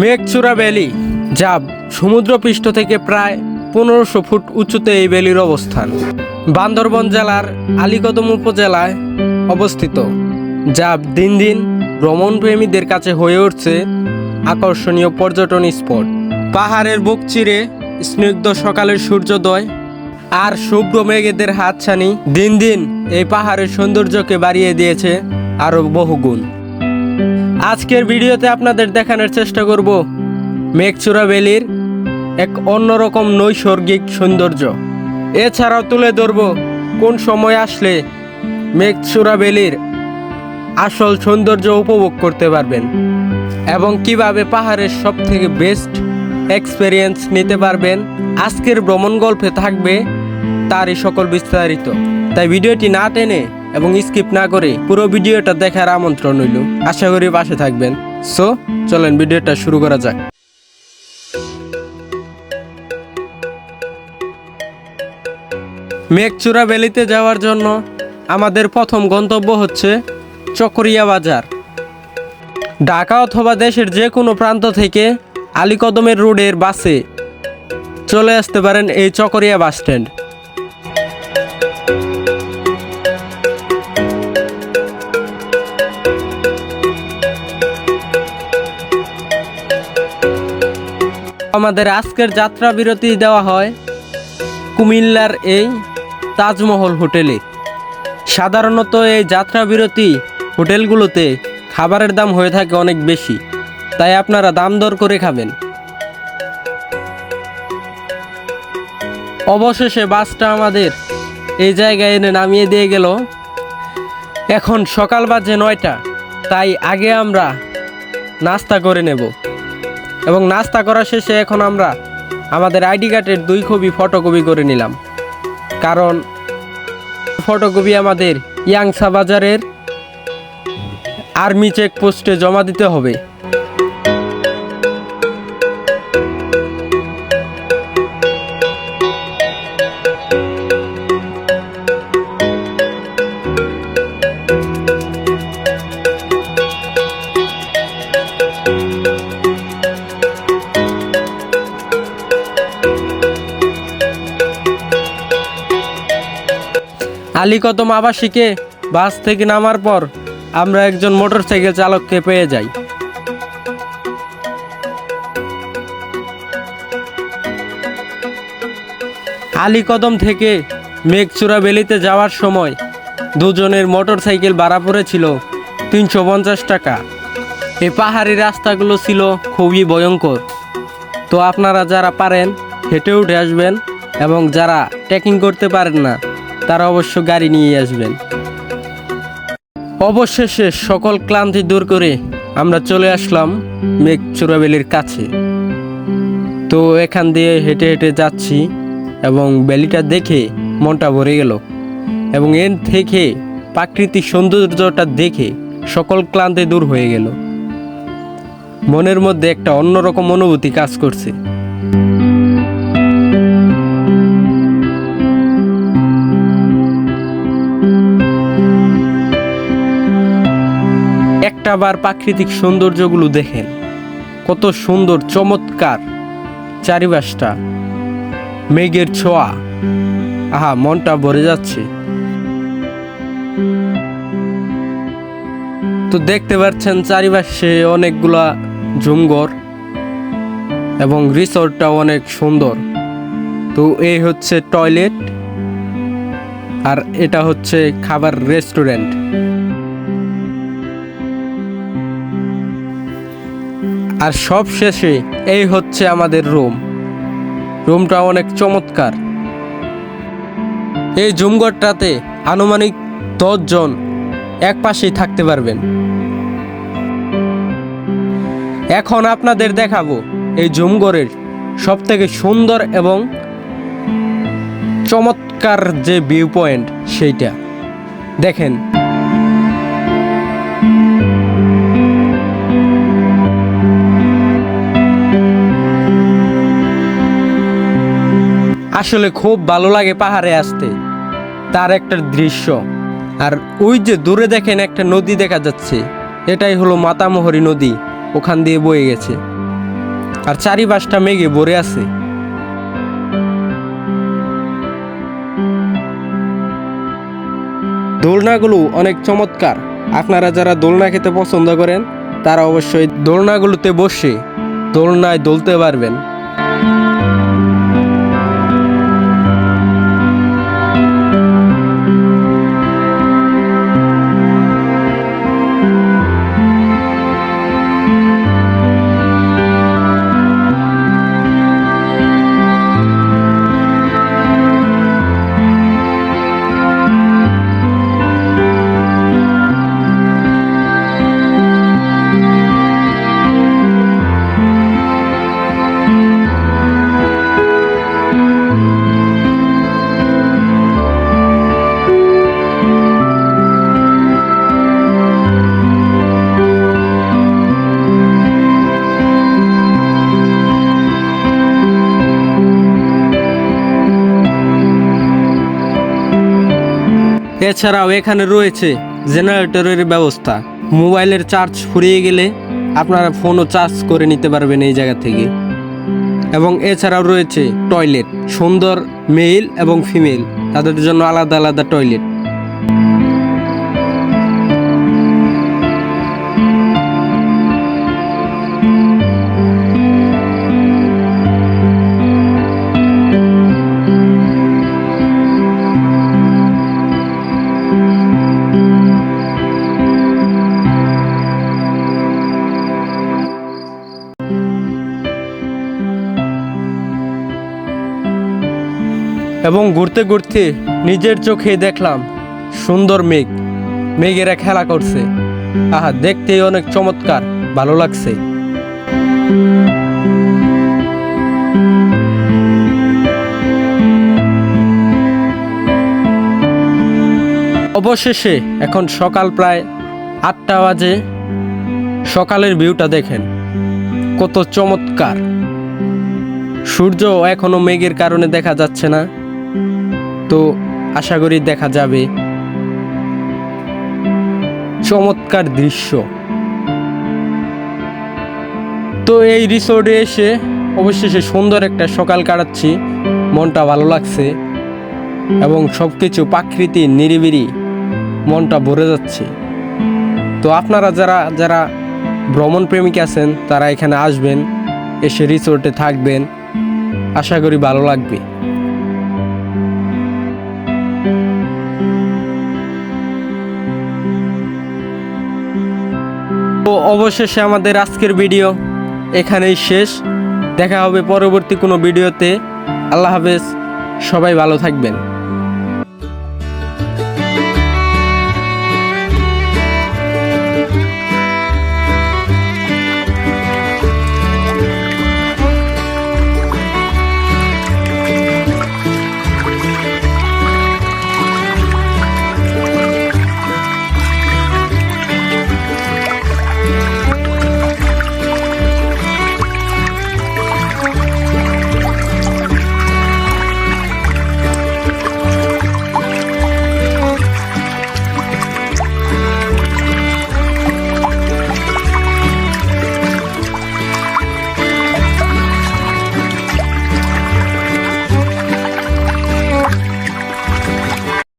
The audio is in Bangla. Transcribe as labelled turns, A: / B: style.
A: মেঘচূড়া ভ্যালি, যা সমুদ্রপৃষ্ঠ থেকে প্রায় 1500 ফুট উঁচুতে এই ভ্যালির অবস্থান। বান্দরবান জেলার আলীকদম উপজেলায় অবস্থিত, যা দিন দিন ভ্রমণপ্রেমীদের কাছে হয়ে উঠছে আকর্ষণীয় পর্যটন স্পট। পাহাড়ের বুক চিরে স্নিগ্ধ সকালের সূর্যোদয় আর শুভ্র মেঘেদের হাতছানি দিন দিন এই পাহাড়ের সৌন্দর্যকে বাড়িয়ে দিয়েছে আরও বহুগুণ। আজকের ভিডিওতে আপনাদের দেখানোর চেষ্টা করব মেঘচূড়া ভ্যালির এক অন্যরকম নৈসর্গিক সৌন্দর্য। এছাড়াও তুলে ধরব কোন সময় আসলে মেঘচূড়া ভ্যালির আসল সৌন্দর্য উপভোগ করতে পারবেন এবং কিভাবে পাহাড়ের সবথেকে বেস্ট এক্সপেরিয়েন্স নিতে পারবেন। আজকের ভ্রমণ গল্পে থাকবে তারই সকল বিস্তারিত, তাই ভিডিওটি না টেনে এবং স্কিপ না করে পুরো ভিডিওটা দেখার আমন্ত্রণ রইল। আশা করি পাশে থাকবেন। সো চলেন ভিডিওটা শুরু করা যাক। মেঘচূড়া ভ্যালিতে যাওয়ার জন্য আমাদের প্রথম গন্তব্য হচ্ছে চকরিয়া বাজার। ঢাকা অথবা দেশের যে কোনো প্রান্ত থেকে আলীকদমের রোডের বাসে চলে আসতে পারেন এই চকরিয়া বাস স্ট্যান্ড। আমাদের আজকের যাত্রা বিরতি দেওয়া হয় কুমিল্লার এই তাজমহল হোটেলে। সাধারণত এই যাত্রা বিরতি হোটেলগুলোতে খাবারের দাম হয়ে থাকে অনেক বেশি, তাই আপনারা দাম দর করে খাবেন। অবশেষে বাসটা আমাদের এই জায়গায় এনে নামিয়ে দিয়ে গেল। এখন সকাল বাজে 9টা, তাই আগে আমরা নাস্তা করে নেব এবং নাস্তা করা শেষে এখন আমরা আমাদের আইডি কার্ডের 2 কপি ফটোকপি করে নিলাম, কারণ ফটোকপি আমাদের ইয়াংসা বাজারের আর্মি চেকপোস্টে জমা দিতে হবে। আলীকদম আবাসিকে বাস থেকে নামার পর আমরা একজন মোটরসাইকেল চালককে পেয়ে যাই। আলীকদম থেকে মেঘচূড়া ভ্যালিতে যাওয়ার সময় দুজনের মোটরসাইকেল ভাড়া পড়েছিল 350 টাকা। এই পাহাড়ি রাস্তাগুলো ছিল খুবই ভয়ঙ্কর, তো আপনারা যারা পারেন হেঁটে উঠে আসবেন এবং যারা ট্রেকিং করতে পারেন না তারা অবশ্য গাড়ি নিয়ে আসবেন। অবশেষে সকল ক্লান্তি দূর করে আমরা চলে আসলাম মেঘচূড়া ভ্যালির কাছে। তো এখান দিয়ে হেঁটে হেঁটে যাচ্ছি এবং ভ্যালিটা দেখে মনটা ভরে গেল এবং এর থেকে প্রাকৃতিক সৌন্দর্যটা দেখে সকল ক্লান্তি দূর হয়ে গেল। মনের মধ্যে একটা অন্যরকম অনুভূতি কাজ করছে। একটাবার প্রাকৃতিক সৌন্দর্যগুলো দেখেন, কত সুন্দর চমৎকার চারিপাশটা, মেঘের ছোঁয়া, আহা মনটা ভরে যাচ্ছে। তো দেখতে পাচ্ছেন চারিপাশে অনেকগুলা জুমঘর এবং রিসোর্টটা অনেক সুন্দর। তো এই হচ্ছে টয়লেট আর এটা হচ্ছে খাবার রেস্টুরেন্ট। আর সব শেষে এই হচ্ছে আমাদের রুমটা অনেক চমৎকার। এই জুমঘরটাতে আনুমানিক 10 জন এক পাশেই থাকতে পারবেন। এখন আপনাদের দেখাবো এই জুমঘরের সব থেকে সুন্দর এবং চমৎকার যে ভিউ পয়েন্ট সেইটা দেখেন। আসলে খুব ভালো লাগে পাহাড়ে আসতে, তার একটা দৃশ্য। আর ওই যে দূরে দেখেন একটা নদী দেখা যাচ্ছে, এটাই হলো মাতামোহরী নদী, ওখান দিয়ে বয়ে গেছে। আর চারিপাশটা মেঘে ভরে আছে। দোলনাগুলো অনেক চমৎকার। আপনারা যারা দোলনা খেতে পছন্দ করেন তারা অবশ্যই দোলনাগুলোতে বসে দোলনায় দোলতে পারবেন। এছাড়াও এখানে রয়েছে জেনারেটরের ব্যবস্থা। মোবাইলের চার্জ ফুরিয়ে গেলে আপনারা ফোনও চার্জ করে নিতে পারবেন এই জায়গা থেকে। এবং এছাড়াও রয়েছে টয়লেট, সুন্দর মেল এবং ফিমেল তাদের জন্য আলাদা আলাদা টয়লেট। এবং ঘুরতে ঘুরতে নিজের চোখে দেখলাম সুন্দর মেঘ, মেঘেরা খেলা করছে। আহা, দেখতেই অনেক চমৎকার, ভালো লাগছে। অবশেষে এখন সকাল প্রায় 8টা বাজে। সকালের ভিউটা দেখেন কত চমৎকার। সূর্য এখনো মেঘের কারণে দেখা যাচ্ছে না, তো আশা করি দেখা যাবে। চমৎকার দৃশ্য। তো এই রিসোর্টে এসে অবশেষে সুন্দর একটা সকাল কাটাচ্ছি, মনটা ভালো লাগছে এবং সবকিছু প্রাকৃতিক নিরিবিলি, মনটা ভরে যাচ্ছে। তো আপনারা যারা যারা ভ্রমণ প্রেমিক আছেন তারা এখানে আসবেন, এসে রিসোর্টে থাকবেন, আশা করি ভালো লাগবে। তো অবশেষে আমাদের আজকের ভিডিও এখানেই শেষ। দেখা হবে পরবর্তী কোনো ভিডিওতে। আল্লাহ হাফেজ, সবাই ভালো থাকবেন।